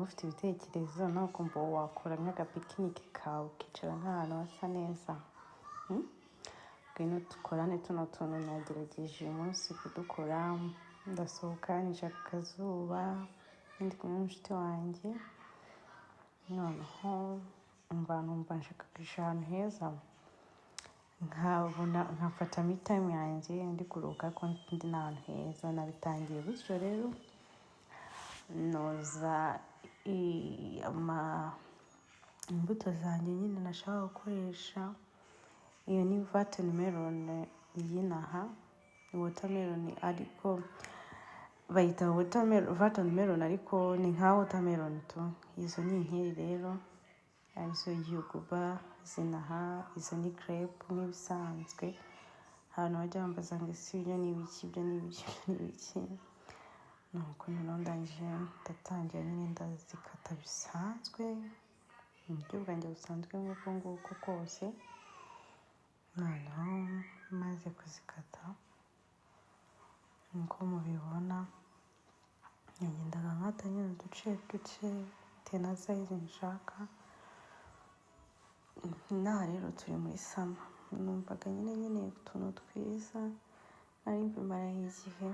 ufite ibitekerezo nawe ukumva wakora nk'agapikinike kawe ukicara nk'ahantu hasa neza. Ngwino dukorane tuno tuntu nagerageje uyu munsi kudukora. Ndasohoka nishaka akazuba ndi kumwe n'umushuti wanjye, noneho numva nshaka kwicara ahantu heza nkafata me time yanjye ndi kuruhuka ariko ndi n'ahantu heza. Nabitangiye gutyo rero noza imbuto zanjye nyine nashaka gukoresha. Iyo ni watermelon y'inaha, watermelon ariko bayita watermelon ariko ni nka watermelon tu. Izo ni inkeri rero arizo yuguba zinaha, izo ni crepe nk'ibisanzwe. Abantu bajya bambaza ngo ese ibyo ni ibiki. Nuko noneho ndangije ndatangira nyine ndazikata bisanzwe mu buryo bwanjye busanzwe nk'uko nguko kose. Noneho maze kuzikata nk'uko mubibona ngendaga nkata nyine uduce bitewe na size nshaka. Inaha rero turi muri sama, numvaga nyine utuntu twiza nari mbimaranye igihe.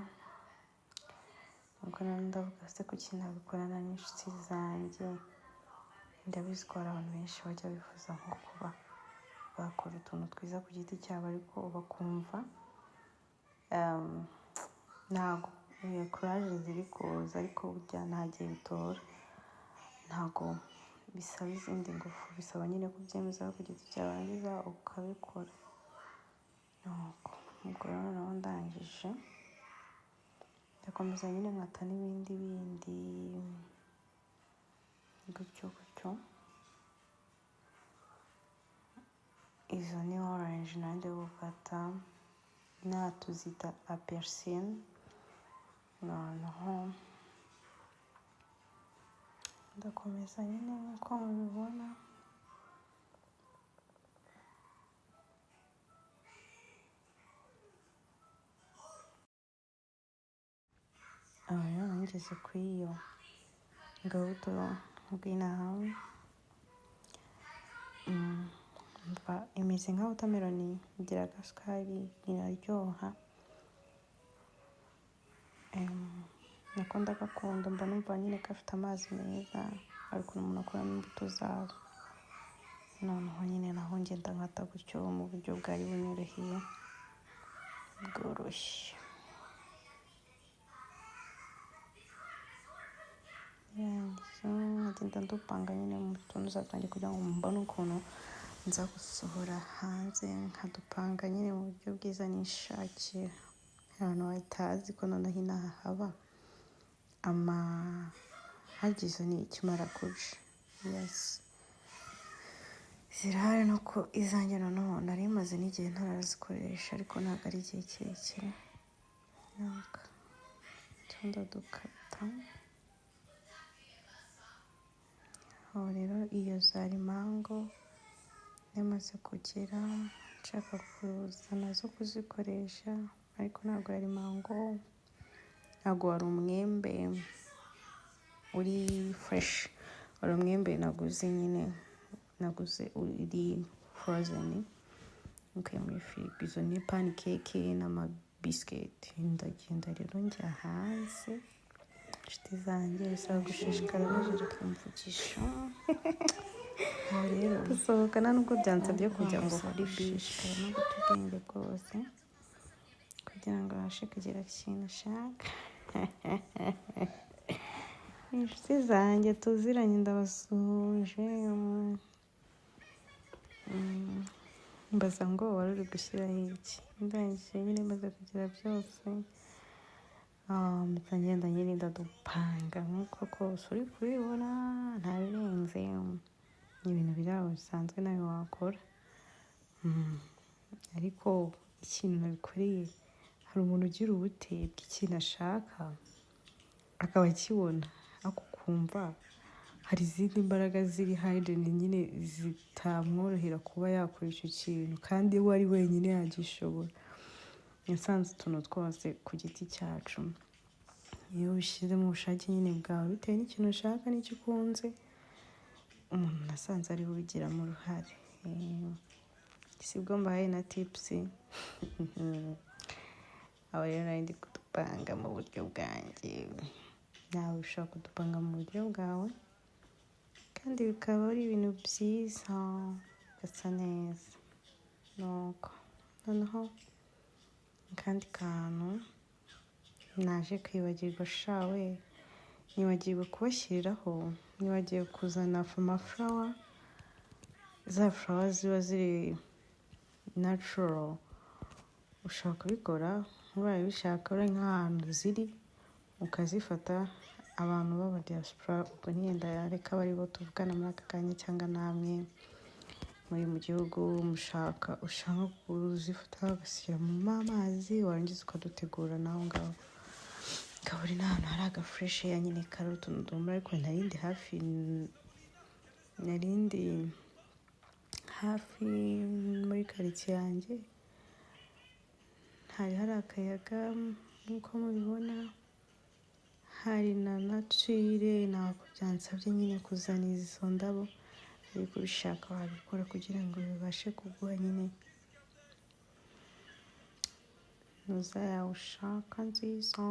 Ubwo ndavuga se kuki nabikorana n'inshuti zanjye. Ndabizi ko hari abantu benshi bajya bifuza nko kuba bakora utuntu twiza ku giti cyabo ariko bakumva ntabwo courage ziri kuza, ariko burya nta gihe bitora. Ntabwo bisaba izindi ngufu, bisaba nyine kubyemeza ku giti cyawe warangiza ukabikora. Ubwo rero naho ndangije ndakomeza nyine nkata n'ibindi gutyo. Izo ni orange nande gukata, tuzita apersienne. Noneho ndakomeza nyine nk'uko mubibona. Rero ngeze kuri iyo gabuto rw'inaha, imeze nka watermelon, igira agasukari, iraryoha. Nako ndagakunda, mba numva nyine gafite amazi meza ariko umuntu akuramo imbuto zazo. Noneho nyine naho ngenda nkata gutyo mu buryo bwari bunyoroheye bworoshye. Ngenda ndupanga nyine mu tuntu zatangiye kugira ngo mbone ukuntu nza gusohora hanze, nkadupanga nyine mu buryo bwiza nishakiye. Abantu batazi ko noneho inaha haba hagize ni ikimarakuja. Yes, zirahari nuko izanjye noneho nari maze n'igihe ntarazikoresha ariko ntabwo ari igihe kirekire. Ndadukata. Aho rero iyo zari mango yamaze kugera nshaka kuza nazo kuzikoresha, ariko ntabwo yari mango, ntabwo wari umwembe uri fresh, wari umwembe naguze uri frozen ukuye muri firigo. Izo ni pancake n'amabisiketi. Ndagenda rero njya hanze, inshuti zanjye bisaba gushishikara baje kumvugisha. Rero gusohokana nubwo byansabye kujya ngo kuri beach no gutubwenge rwose kugira ngo abashe kugira ikintu ashaka. Inshuti zanjye tuziranye ndabasuhuje. Mbaza ngo wari uri gushyiraho iki. Ndangije nyine maze kugira byose ngenda nyine ndadupanga nk'uko kose uri kubibona, nta birenze. Ni ibintu biri aho bisanzwe nawe wakora. Ariko ikintu nabikoreye, hari umuntu ugira ubute bw'ikintu ashaka akaba akibona, ariko ukumva hari izindi mbaraga ziri hidden nyine zitamworohera kuba yakora icyo kintu, kandi we ari wenyine yagishobora. Yasanze utuntu twose ku giti cyacu iyo ubishyize mu bushake nyine bwawe bitewe n'ikintu ushaka n'icyo ukunze, umuntu nasanze ari bubigiramo uruhare. Sibwo mbahaye na tipusi aba rero nari ndi kudupanga mu buryo bwanjye, nawe ushobora kudupanga mu buryo bwawe kandi bikaba ari ibintu byiza gasa neza. Nuko noneho akandi kantu naje kwibagirwa shawe, nibagiwe kubashyiriraho, nibagiwe kuzana amafurawa, za furawa ziba ziri natural. Ushobora kubikora ubaye ubishaka uri nk'ahantu ziri, ukazifata. Abantu b'aba diaspora ubwo ntiyenda reka bari bo tuvugana muri aka kanya, cyangwa namwe muri mu gihugu ushaka kuzifata ugashyira mu mazi, warangiza ukadutegura naho ngaho, ukaba uri n'ahantu hari agafureshi ya nyine kari utuntu duhumura. Ariko narindi hafi muri karitsiye yanjye, hari akayaga nk'uko mubibona, hari na natire. Ntabwo byansabye nyine kuzana izo ndabo, ariko ubishaka wabikora kugira ngo bibashe kuguha nyine nuza yawe ushaka nziza.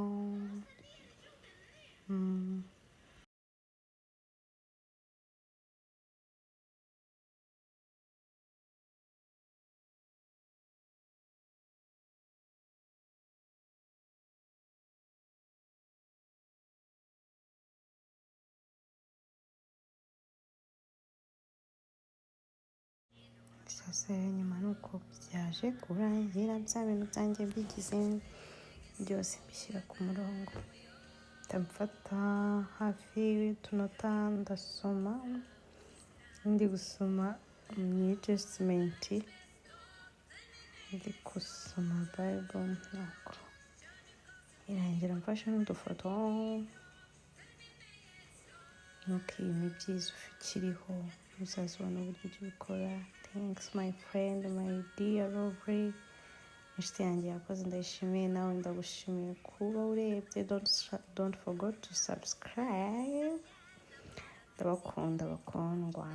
Sasa nyuma nuko byaje kurangira, bya bintu byanjye bigize byose bishyira ku murongo, ndamfata hafi y'utunota ndasoma. Ndi gusoma New Testament, ndi gusoma Bible, nuko irangira mfashe n'udufoto. Nuko iyi ni byiza ukiriho, uzazibona uburyo ujya ubikora. Thanks my friend, my dear Lovely. Inshuti yanjye yakoze, ndayishimiye, nawe ndagushimiye kuba urebye. Don't forget to subscribe. Ndabakunda bakundwa.